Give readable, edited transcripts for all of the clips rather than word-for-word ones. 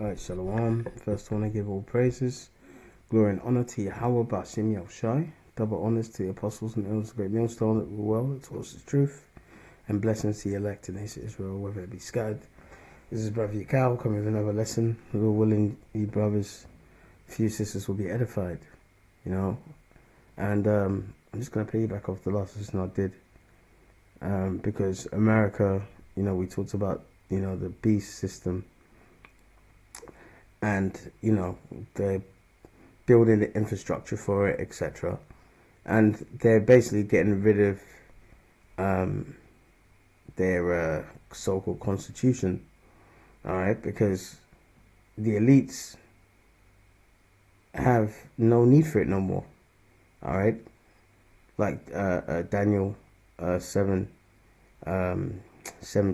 Alright, Shalom. First, I want to give all praises, glory, and honor to Yahweh Bashim Yahushai. Double honors to the apostles and elders of the great millstone that were well, that taught us the truth, and blessings to the elect and nation Israel, whether it be scattered. This is Brother Yakal coming with another lesson. Lord willing, you brothers, few sisters will be edified, And I'm just going to piggyback off the last lesson I did, because America, we talked about, the beast system. And they're building the infrastructure for it, etc. And they're basically getting rid of their so-called constitution, all right, because the elites have no need for it no more, all right. Like Daniel 7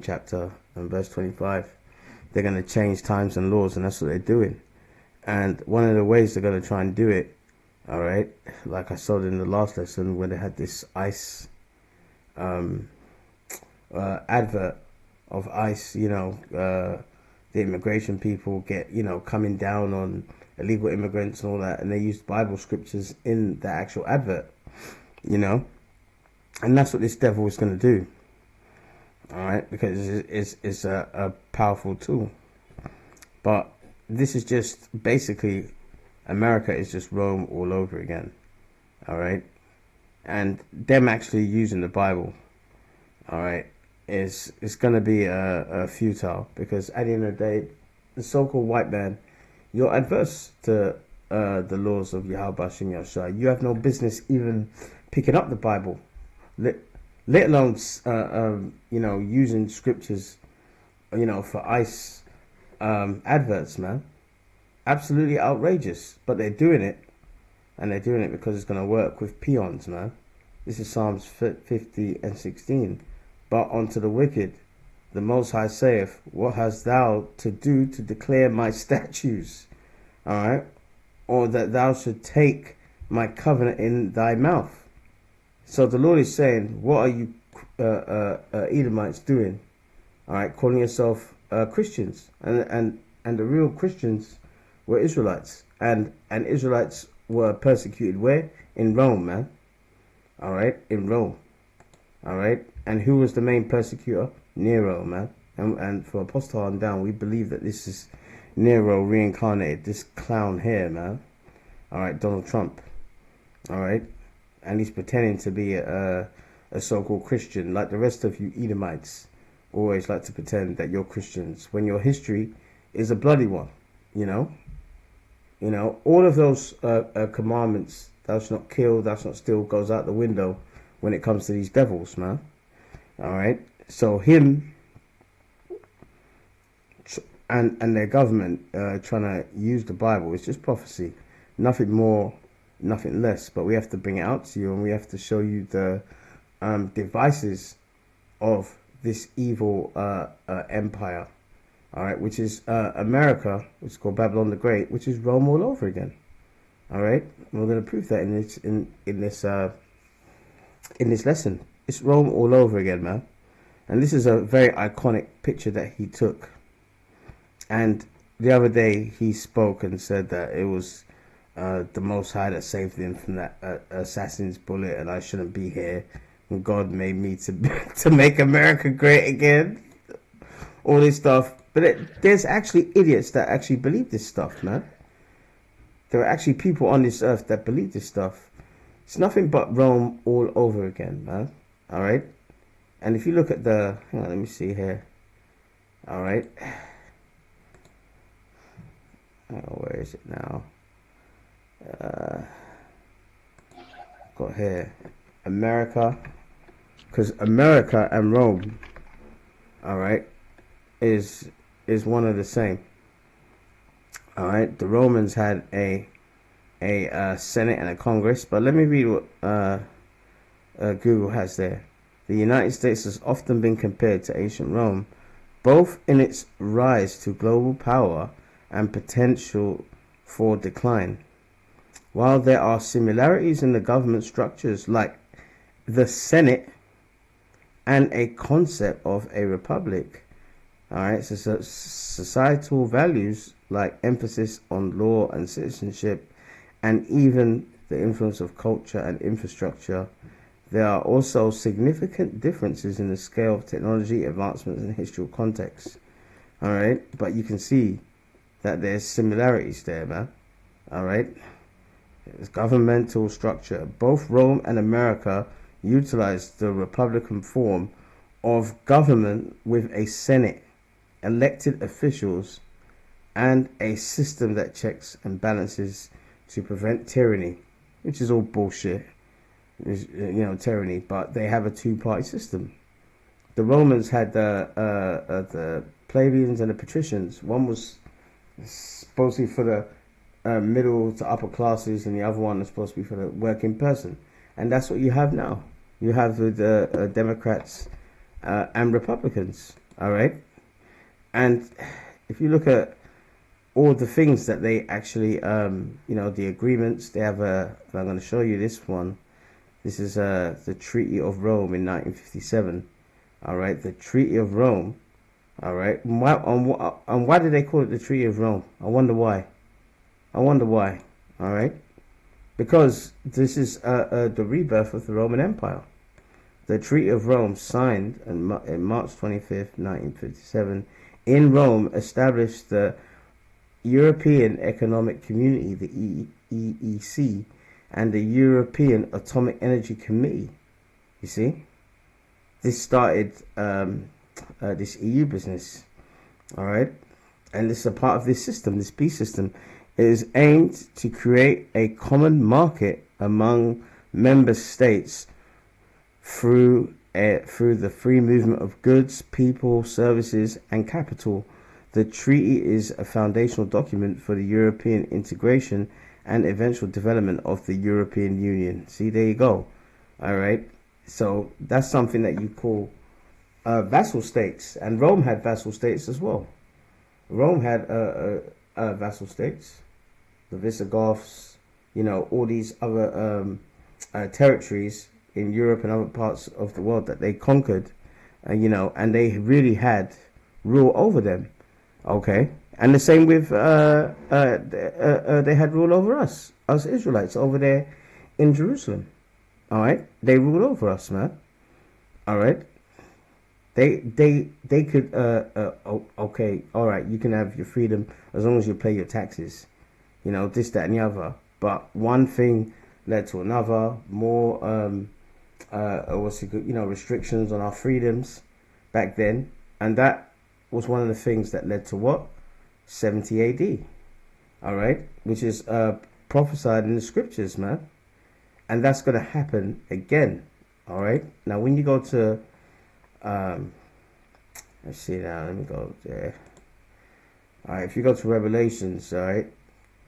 chapter and verse 25. They're going to change times and laws, and that's what they're doing. And one of the ways they're going to try and do it, all right, like I saw in the last lesson when they had this ICE advert of ICE, the immigration people get, coming down on illegal immigrants and all that, and they used Bible scriptures in the actual advert, and that's what this devil is going to do. All right, because it's a powerful tool. But this is just basically America is just Rome all over again. All right, and them actually using the Bible, all right, is going to be futile, because at the end of the day, the so-called white man, you're adverse to the laws of Yahweh Bashim Yahushai. You have no business even picking up the Bible. Let alone, using scriptures, for ICE adverts, man. Absolutely outrageous. But they're doing it, and they're doing it because it's going to work with peons, man. This is Psalms 50 and 16. But unto the wicked, the Most High saith, what hast thou to do to declare my statutes? All right? Or that thou should take my covenant in thy mouth. So the Lord is saying, what are you Edomites doing? All right, calling yourself Christians, and the real Christians were Israelites, and Israelites were persecuted where? In Rome, man. All right, in Rome. All right, and who was the main persecutor? Nero, man. And for Apostle on down, we believe that this is Nero reincarnated, this clown here, man. All right, Donald Trump. All right. And he's pretending to be a so-called Christian, like the rest of you Edomites always like to pretend that you're Christians, when your history is a bloody one. All of those commandments, thou shalt not kill, thou shalt not steal, goes out the window when it comes to these devils, man. All right. So him and their government trying to use the Bible is just prophecy, nothing more, nothing less. But we have to bring it out to you, and we have to show you the devices of this evil empire, all right, which is America, which is called Babylon the Great, which is Rome all over again. All right, and we're going to prove that in this lesson. It's Rome all over again, man. And this is a very iconic picture that he took. And the other day he spoke and said that it was the Most High that saved him from that assassin's bullet, and I shouldn't be here. And God made me to make America great again. All this stuff. But there's actually idiots that actually believe this stuff, man. There are actually people on this earth that believe this stuff. It's nothing but Rome all over again, man. All right? And if you look at hang on, let me see here. All right? Where is it now? Got here America, because America and Rome, all right, is one of the same. All right, the Romans had a Senate and a Congress, but let me read what Google has there. The United States has often been compared to ancient Rome, both in its rise to global power and potential for decline. While there are similarities in the government structures, like the Senate and a concept of a republic, All right, so societal values like emphasis on law and citizenship, and even the influence of culture and infrastructure. There are also significant differences in the scale of technology advancements and historical context. All right, but you can see that there's similarities there, man. All right, it's governmental structure. Both Rome and America utilized the republican form of government with a senate, elected officials, and a system that checks and balances to prevent tyranny, which is all bullshit. Tyranny, but they have a two-party system. The Romans had the plebeians and the patricians. One was supposed to be for the middle to upper classes, and the other one is supposed to be for the working person. And that's what you have now. You have the Democrats and Republicans. All right, and if you look at all the things that they actually, the agreements they have. I'm going to show you this one. This is the Treaty of Rome in 1957. All right, the Treaty of Rome. All right, why did they call it the Treaty of Rome? I wonder why. All right, because this is the rebirth of the Roman Empire. The Treaty of Rome, signed in March 25th, 1957, in Rome, established the European Economic Community, the EEC, and the European Atomic Energy Committee. You see, this started this EU business. All right, and this is a part of this system, this peace system. It is aimed to create a common market among member states through the free movement of goods, people, services, and capital. The treaty is a foundational document for the European integration and eventual development of the European Union. See, there you go. All right. So that's something that you call vassal states, and Rome had vassal states as well. Rome had vassal states, the Visigoths, all these other territories in Europe and other parts of the world that they conquered, and they really had rule over them. Okay, and the same with they had rule over us Israelites over there in Jerusalem. All right, they ruled over us, man. All right, they could okay, all right, you can have your freedom as long as you pay your taxes, this, that, and the other. But one thing led to another, more restrictions on our freedoms back then, and that was one of the things that led to what? 70 AD. All right, which is prophesied in the scriptures, man, and that's going to happen again. All right, now when you go to let's see now, let me go there. All right, if you go to Revelations, all right,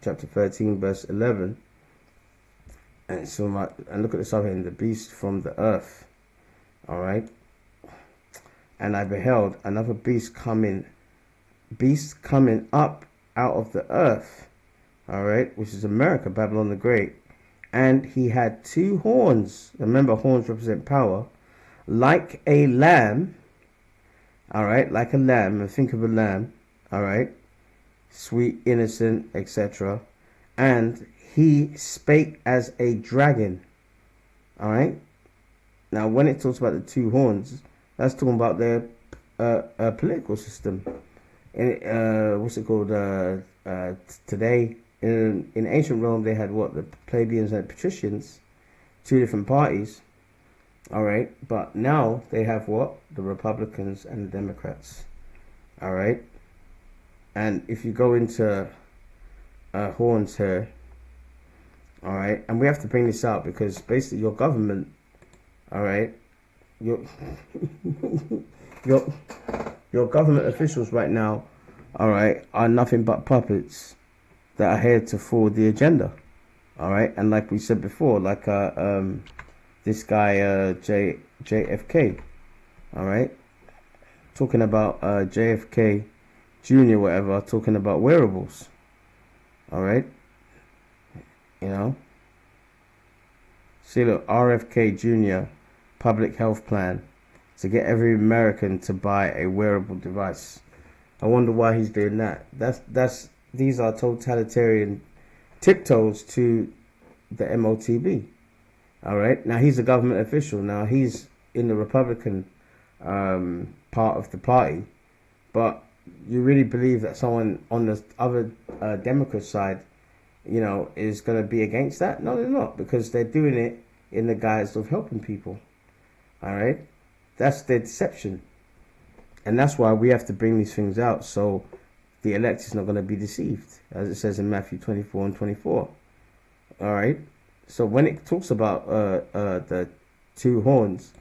chapter 13 verse 11, and look at this up here, the beast from the earth. All right, and I beheld another beast coming up out of the earth, all right, which is America, Babylon the Great, and he had two horns. Remember, horns represent power, like a lamb. All right, like a lamb. And think of a lamb. All right, sweet, innocent, etc. And he spake as a dragon. All right. Now, when it talks about the two horns, that's talking about their political system. And what's it called? Today in ancient Rome, they had what? The plebeians and patricians, two different parties. All right, but now they have what? The Republicans and the Democrats. All right, and if you go into horns here, all right, and we have to bring this out because basically your government, all right, your your government officials right now, all right, are nothing but puppets that are here to forward the agenda. All right, and like we said before, like this guy JFK, all right, talking about JFK Jr. whatever, talking about wearables, all right, see, look, RFK Jr. public health plan to get every American to buy a wearable device. I wonder why he's doing that. These are totalitarian tiptoes to the MOTB. All right. Now he's a government official. Now he's in the Republican part of the party, but you really believe that someone on the other Democrat side, is going to be against that? No, they're not, because they're doing it in the guise of helping people. All right. That's their deception. And that's why we have to bring these things out, so the elect is not going to be deceived, as it says in Matthew 24 and 24. All right. So when it talks about the two horns,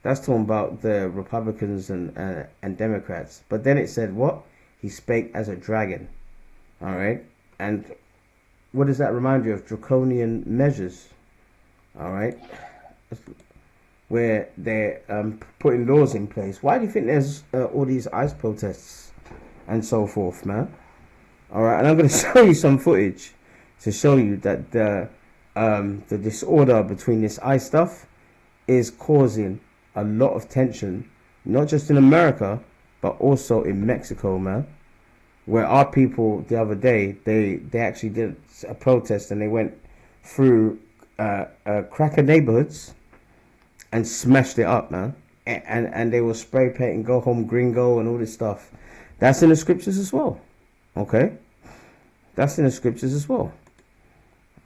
that's talking about the Republicans and Democrats. But then it said what? He spake as a dragon. All right. And what does that remind you of? Draconian measures. All right. Where they're putting laws in place. Why do you think there's all these ICE protests and so forth, man? All right, and I'm going to show you some footage to show you that the disorder between this ICE stuff is causing a lot of tension, not just in America, but also in Mexico, man. Where our people the other day, they actually did a protest and they went through cracker neighborhoods and smashed it up, man. And they were spray painting "Go Home Gringo" and all this stuff. That's in the scriptures as well. Okay? That's in the scriptures as well.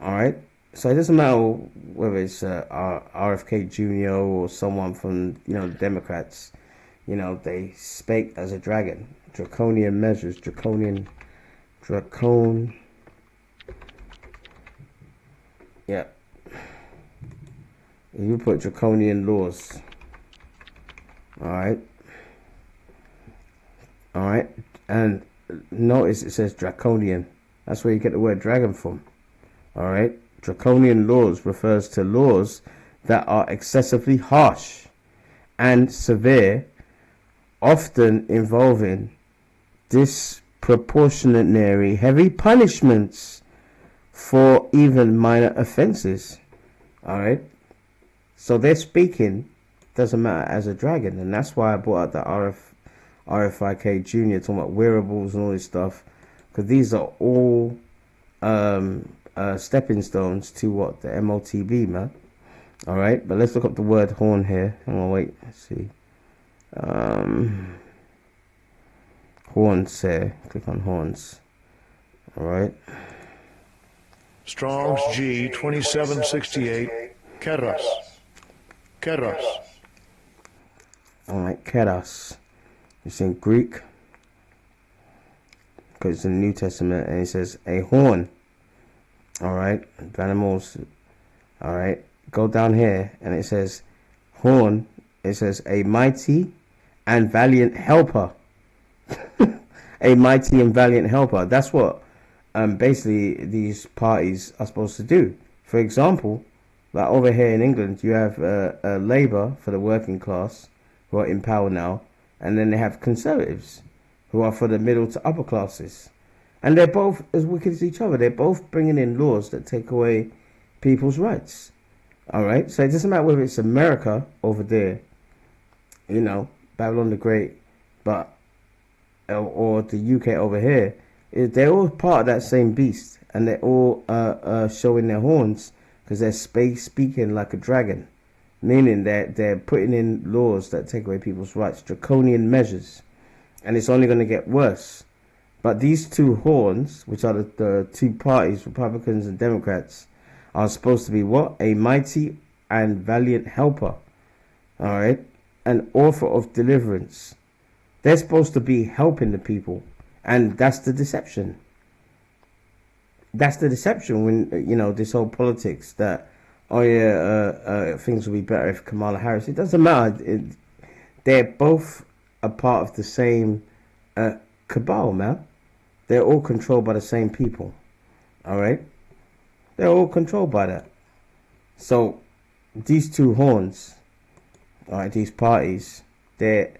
All right? So it doesn't matter whether it's RFK Jr. or someone from, the Democrats. They spake as a dragon. Draconian measures. Yeah. You put draconian laws. Alright. And notice it says draconian. That's where you get the word dragon from. Alright. Draconian laws refers to laws that are excessively harsh and severe, often involving disproportionately heavy punishments for even minor offenses. Alright. So they're speaking, doesn't matter, as a dragon. And that's why I brought out the RFIK Jr. talking about wearables and all this stuff. Because these are all stepping stones to what? The MOTB, man. Alright, but let's look up the word horn here. Hang on, wait, let's see. Horns here. Click on horns. Alright. Strong's G 2768, Keras. Alright, keras. It's in Greek, because it's in the New Testament, and it says a horn. Alright, animals. Alright, go down here, and it says horn. It says a mighty and valiant helper. A mighty and valiant helper. That's what basically these parties are supposed to do. For example, like over here in England, you have Labour for the working class, who are in power now, and then they have Conservatives, who are for the middle to upper classes. And they're both as wicked as each other. They're both bringing in laws that take away people's rights. All right? So it doesn't matter whether it's America over there, Babylon the Great, but or the UK over here. They're all part of that same beast, and they're all showing their horns, because they're speaking like a dragon, meaning that they're putting in laws that take away people's rights, draconian measures, and it's only going to get worse. But these two horns, which are the two parties, Republicans and Democrats, are supposed to be what? A mighty and valiant helper, all right, an author of deliverance. They're supposed to be helping the people, and that's the deception. That's the deception when, this whole politics that, things will be better if Kamala Harris. It doesn't matter. They're both a part of the same cabal, man. They're all controlled by the same people. All right? They're all controlled by that. So these two horns, all right, these parties, they're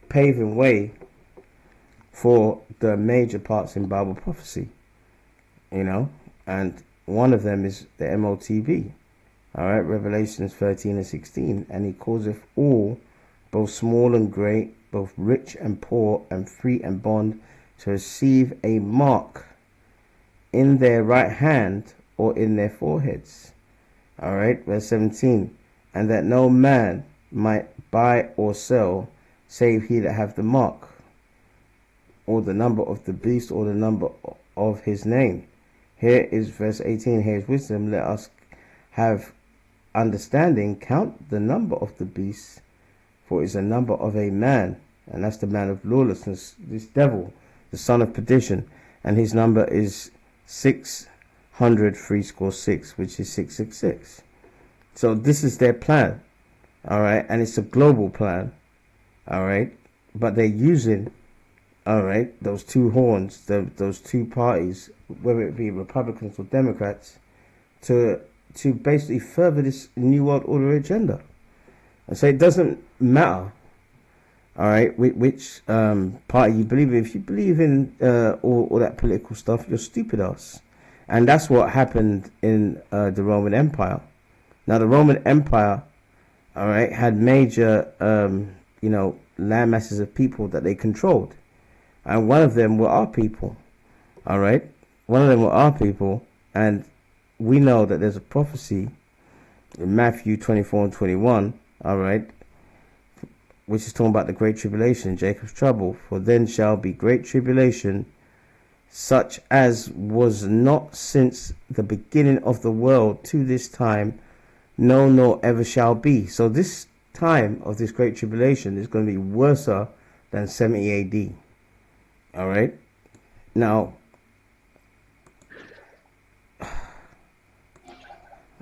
paving way for the major parts in Bible prophecy. And one of them is the MOTB. All right, Revelations 13 and 16. And he causeth all, both small and great, both rich and poor, and free and bond, to receive a mark in their right hand or in their foreheads. All right, verse 17. And that no man might buy or sell, save he that have the mark, or the number of the beast, or the number of his name. Here is verse 18. Here is wisdom. Let us have understanding. Count the number of the beast, for it is a number of a man, and that's the man of lawlessness, this devil, the son of perdition, and his number is 666, which is 666. So this is their plan, all right, and it's a global plan, all right, but they're using, all right, those two horns, those two parties, whether it be Republicans or Democrats, to basically further this New World Order agenda. And so it doesn't matter, all right, which party you believe in. If you believe in all that political stuff, you're stupid ass. And that's what happened in the Roman Empire. Now, the Roman Empire, all right, had major, land masses of people that they controlled. And one of them were our people, all right? One of them were our people. And we know that there's a prophecy in Matthew 24 and 21, all right, which is talking about the great tribulation, Jacob's trouble. For then shall be great tribulation, such as was not since the beginning of the world to this time, no, nor ever shall be. So this time of this great tribulation is going to be worse than 70 AD. All right. Now,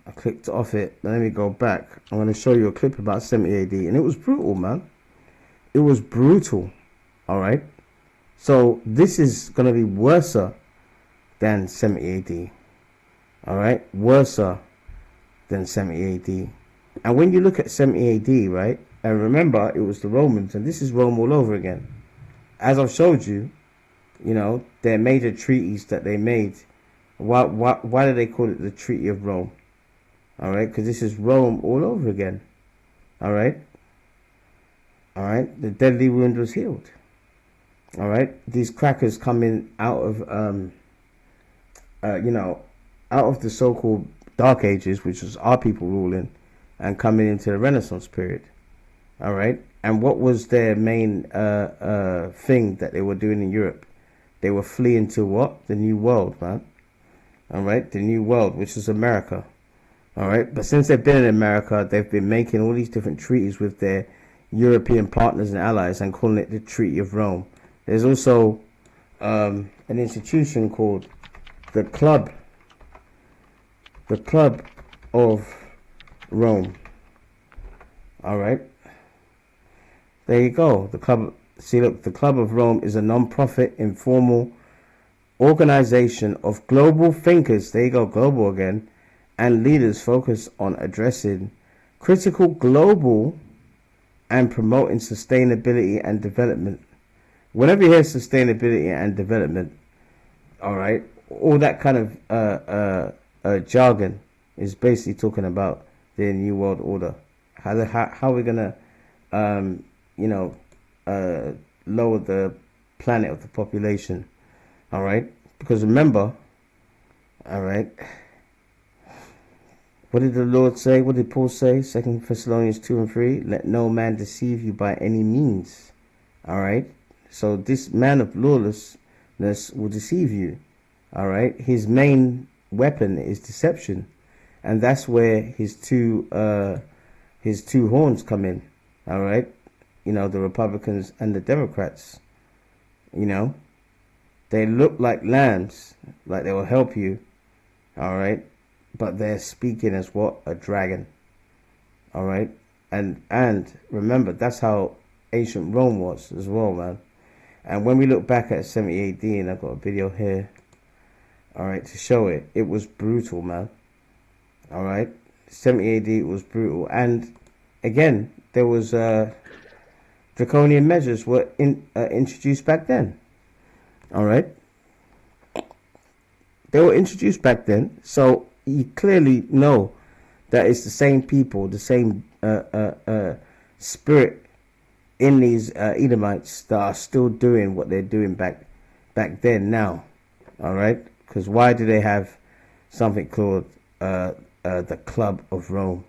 I clicked off it. Let me go back. I'm going to show you a clip about 70 AD. And it was brutal, man. It was brutal. All right. So this is going to be worse than 70 AD. All right. Worse than 70 AD. And when you look at 70 AD, right, and remember it was the Romans, and this is Rome all over again. As I've showed you, their major treaties that they made. Why do they call it the Treaty of Rome? All right, because this is Rome all over again. All right. All right, the deadly wound was healed. All right, these crackers coming out of out of the so-called Dark Ages, which was our people ruling, and coming into the Renaissance period. All right, and what was their main thing that they were doing in Europe? They were fleeing to what? The New World, man. All right, the New World, which is America. All right, but since they've been in America, they've been making all these different treaties with their European partners and allies and calling it the Treaty of Rome. There's also an institution called the Club of Rome. All right, there you go. The Club. See, look, the Club of Rome is a non-profit, informal organization of global thinkers. There you go, global again, and leaders focused on addressing critical global and promoting sustainability and development. Whenever you hear sustainability and development, all right, all that kind of jargon is basically talking about the New World Order. How we're gonna, lower the planet of the population. All right, because remember, all right, what did the Lord say? What did Paul say? 2 Thessalonians 2 and 3. Let no man deceive you by any means. All right. So this man of lawlessness will deceive you. All right. His main weapon is deception, and that's where his two horns come in. All right. The Republicans and the Democrats. They look like lambs, like they will help you. All right. But they're speaking as what? A dragon. All right. And remember, that's how ancient Rome was as well, man. And when we look back at 70 AD, and I've got a video here, all right, to show it, it was brutal, man. All right. 70 AD was brutal. And again, there was draconian measures were introduced back then. All right. They were introduced back then. So you clearly know that it's the same people, the same spirit in these Edomites that are still doing what they're doing back then now. All right, because why do they have something called the Club of Rome?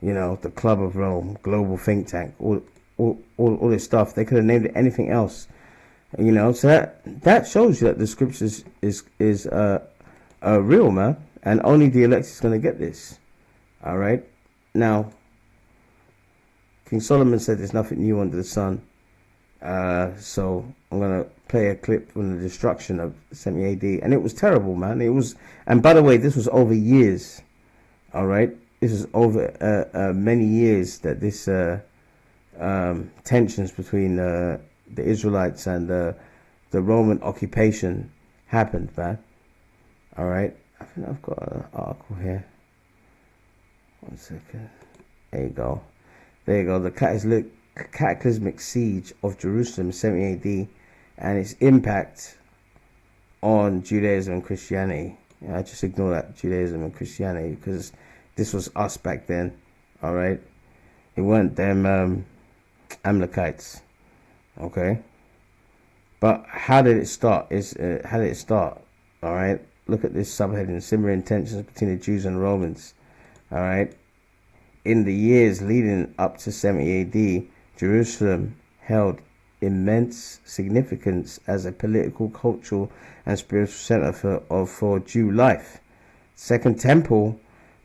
You know, the Club of Rome, global think tank, all this stuff. They could have named it anything else. You know, so that shows you that the scriptures is real, man, and only the elect is going to get this. All right, now King Solomon said there's nothing new under the sun. So I'm gonna play a clip from the destruction of 70 AD, and it was terrible, man. It was, and by the way, this was over years. All right, this was over many years that this tensions between the Israelites and the Roman occupation happened, man. All right, I think I've got an article here. 1 second. There you go. There you go. The cataclysmic siege of Jerusalem, 70 AD, and its impact on Judaism and Christianity. I just ignore that, Judaism and Christianity, because this was us back then. All right, it weren't them Amalekites. Okay, but how did it start? How did it start? All right, look at this subheading: simmering tensions between the Jews and Romans. All right, in the years leading up to 70 AD, Jerusalem held immense significance as a political, cultural, and spiritual center for Jew life. Second Temple,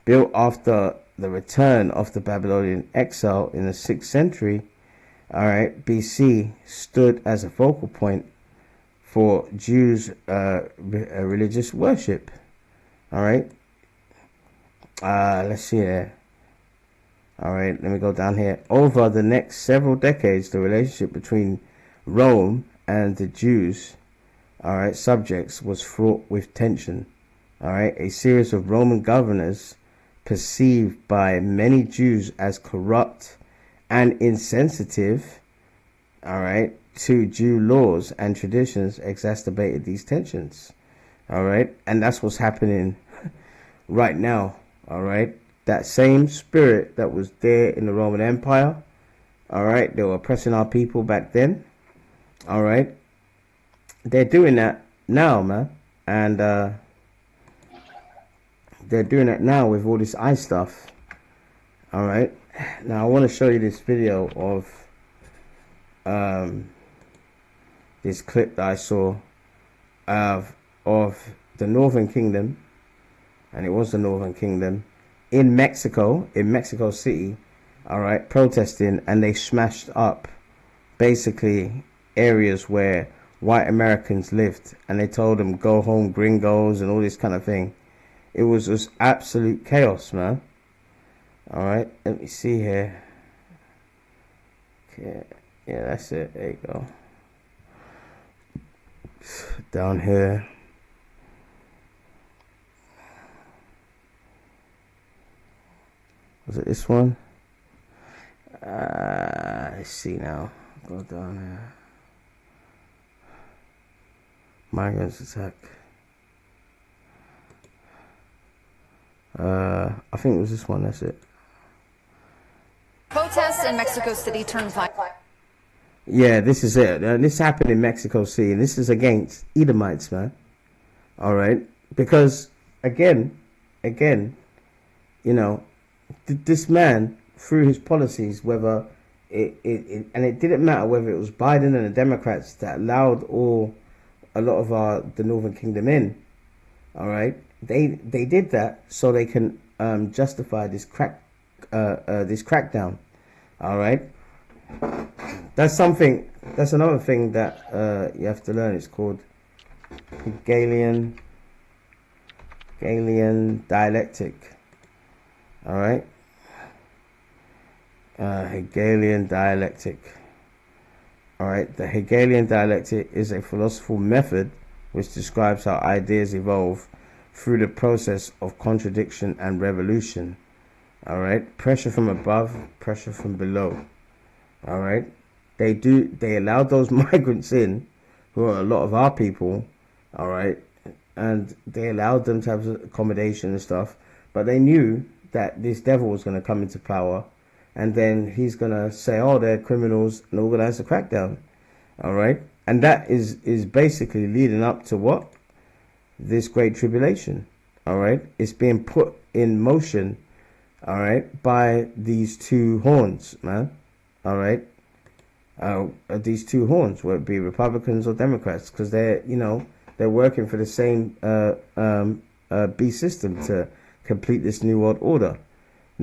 built after the return of the Babylonian exile in the 6th century, all right, BC, stood as a focal point for Jews' religious worship. All right, let's see there. All right, let me go down here. Over the next several decades, the relationship between Rome and the Jews, all right, subjects was fraught with tension. All right, a series of Roman governors perceived by many Jews as corrupt and insensitive, all right, to Jew laws and traditions exacerbated these tensions. All right, and that's what's happening right now. All right. That same spirit that was there in the Roman Empire, all right, they were oppressing our people back then, all right, they're doing that now, man, and they're doing it now with all this eye stuff, all right. Now I want to show you this video of this clip that I saw of the Northern Kingdom, and it was the Northern Kingdom, in Mexico City, all right, protesting, and they smashed up basically areas where white Americans lived, and they told them go home gringos and all this kind of thing. It was just absolute chaos, man. All right, let me see here. Okay, yeah, that's it. There you go. Down here. Was it this one? Let's see now. Go down here. Migrants attack. I think it was this one. That's it. Protests in Mexico City turned violent. Yeah, this is it. This happened in Mexico City, and this is against Edomites, man. All right, because again, you know, this man, through his policies, whether it didn't matter whether it was Biden and the Democrats that allowed a lot of the Northern Kingdom in. All right, they did that so they can justify this crackdown. All right, that's another thing that you have to learn. It's called Hegelian dialectic. All right, Hegelian dialectic. All right, the Hegelian dialectic is a philosophical method which describes how ideas evolve through the process of contradiction and revolution. All right, pressure from above, pressure from below. All right, they allowed those migrants in, who are a lot of our people. All right, and they allowed them to have accommodation and stuff, but they knew that this devil was going to come into power, and then he's gonna say, "Oh, they're criminals," and organize a crackdown. All right, and that is basically leading up to what? This great tribulation. All right, it's being put in motion. All right, by these two horns, man. All right, these two horns, whether it be Republicans or Democrats, because they're working for the same beast system to complete this new world order.